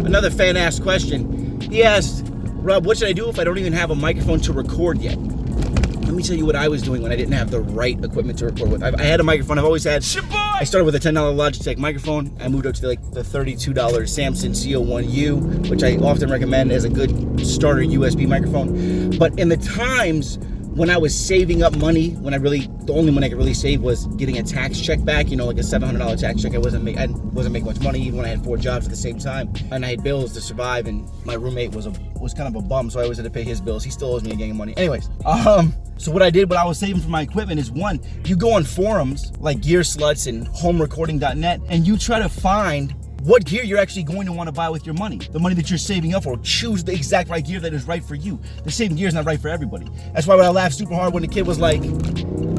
Another fan asked question. He asked, Rob, what should I do if I don't even have a microphone to record yet? Let me tell you what I was doing when I didn't have the right equipment to record with. I had a microphone. I've always had. I started with a $10 Logitech microphone. I moved up to the $32 Samson CO1U, which I often recommend as a good starter USB microphone. But in the times when I was saving up money, the only money I could really save was getting a tax check back, like a $700 tax check. I wasn't making much money even when I had 4 jobs at the same time, and I had bills to survive. And my roommate was kind of a bum, so I always had to pay his bills. He still owes me a gang of money. Anyways, so what I was saving for my equipment is, one, you go on forums like Gear Sluts and homerecording.net, and you try to find what gear you're actually going to want to buy with your money. The money that you're saving up for. Choose the exact right gear that is right for you. The same gear is not right for everybody. That's why when I laughed super hard when the kid was like,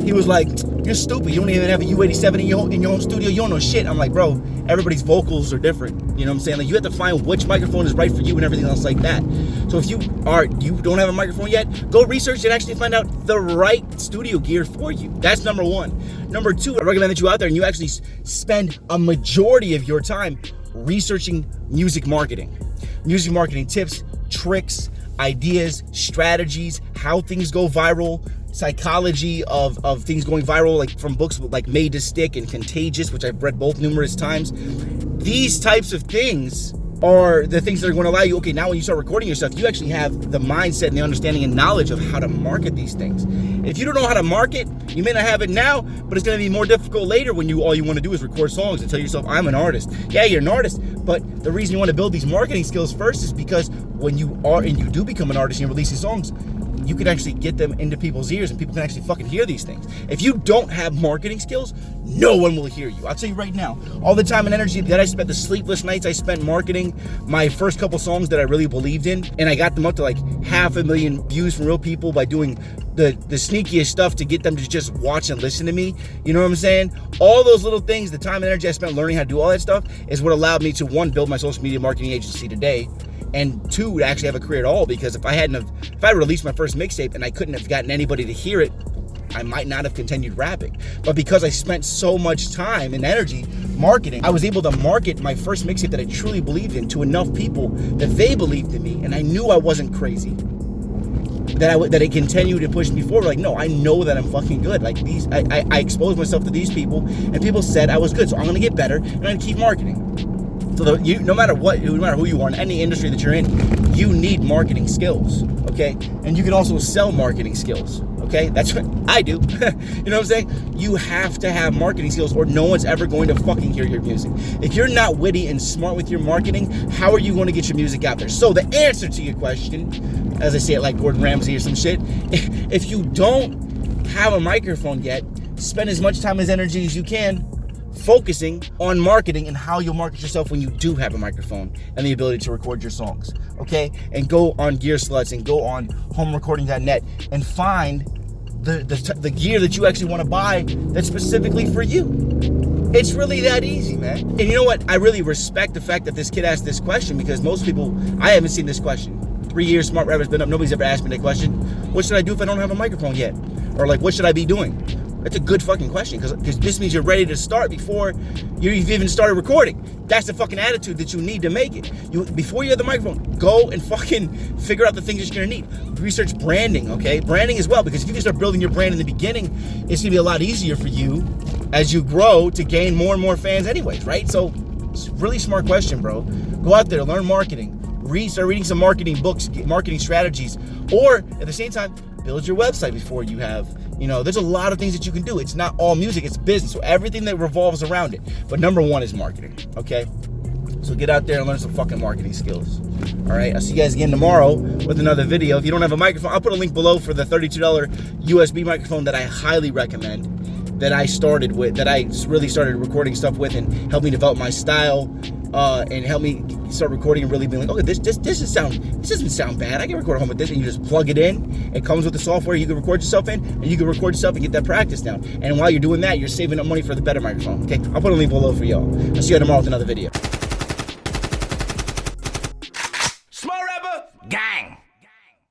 you're stupid. You don't even have a U87 in your home studio. You don't know shit. I'm like, bro, everybody's vocals are different. You know what I'm saying? Like, you have to find which microphone is right for you and everything else like that. So if you don't have a microphone yet, go research and actually find out the right studio gear for you. That's number one. Number two, I recommend that you out there and you actually spend a majority of your time researching music marketing tips, tricks, ideas, strategies, how things go viral, psychology of things going viral, like from books like Made to Stick and Contagious, which I've read both numerous times. These types of things are the things that are going to allow you, okay, now when you start recording your stuff, you actually have the mindset and the understanding and knowledge of how to market these things. If you don't know how to market, you may not have it now, but it's going to be more difficult later when all you want to do is record songs and tell yourself, I'm an artist. Yeah, you're an artist, but the reason you want to build these marketing skills first is because when you are and you do become an artist and you're releasing songs, you can actually get them into people's ears and people can actually fucking hear these things. If you don't have marketing skills, no one will hear you. I'll tell you right now, all the time and energy that I spent, the sleepless nights I spent marketing my first couple songs that I really believed in, and I got them up to like 500,000 views from real people by doing the sneakiest stuff to get them to just watch and listen to me. You know what I'm saying? All those little things, the time and energy I spent learning how to do all that stuff is what allowed me to, one, build my social media marketing agency today, and two, to actually have a career at all. Because if I released my first mixtape and I couldn't have gotten anybody to hear it, I might not have continued rapping. But because I spent so much time and energy marketing, I was able to market my first mixtape that I truly believed in to enough people that they believed in me, and I knew I wasn't crazy. That it continued to push me forward. Like, no, I know that I'm fucking good. Like, I exposed myself to these people, and people said I was good, so I'm gonna get better, and I'm gonna keep marketing. So no matter who you are in any industry that you're in, you need marketing skills, okay? And you can also sell marketing skills, okay? That's what I do. You know what I'm saying? You have to have marketing skills or no one's ever going to fucking hear your music. If you're not witty and smart with your marketing, how are you going to get your music out there? So the answer to your question, as I say it like Gordon Ramsay or some shit, if you don't have a microphone yet, spend as much time as energy as you can focusing on marketing and how you'll market yourself when you do have a microphone and the ability to record your songs, okay? And go on Gear Sluts and go on homerecording.net and find the gear that you actually want to buy that's specifically for you. It's really that easy, man. And you know what? I really respect the fact that this kid asked this question, because most people, I haven't seen this question. 3 years Smart Rapper's been up, nobody's ever asked me that question. What should I do if I don't have a microphone yet? Or like, what should I be doing? That's a good fucking question, because this means you're ready to start before you've even started recording. That's the fucking attitude that you need to make it. Before you have the microphone, go and fucking figure out the things that you're gonna need. Research branding, okay? Branding as well, because if you can start building your brand in the beginning, it's gonna be a lot easier for you as you grow to gain more and more fans anyways, right? So it's a really smart question, bro. Go out there, learn marketing. Start reading some marketing books, marketing strategies, or at the same time, build your website before you have, there's a lot of things that you can do. It's not all music, it's business. So everything that revolves around it. But number one is marketing, okay? So get out there and learn some fucking marketing skills. All right, I'll see you guys again tomorrow with another video. If you don't have a microphone, I'll put a link below for the $32 USB microphone that I highly recommend, that I started with, that I really started recording stuff with and helped me develop my style, and help me start recording and really being like, okay, this doesn't sound bad. I can record at home with this, and you just plug it in. It comes with the software you can record yourself in, and you can record yourself and get that practice down. And while you're doing that, you're saving up money for the better microphone. Okay, I'll put a link below for y'all. I'll see you tomorrow with another video.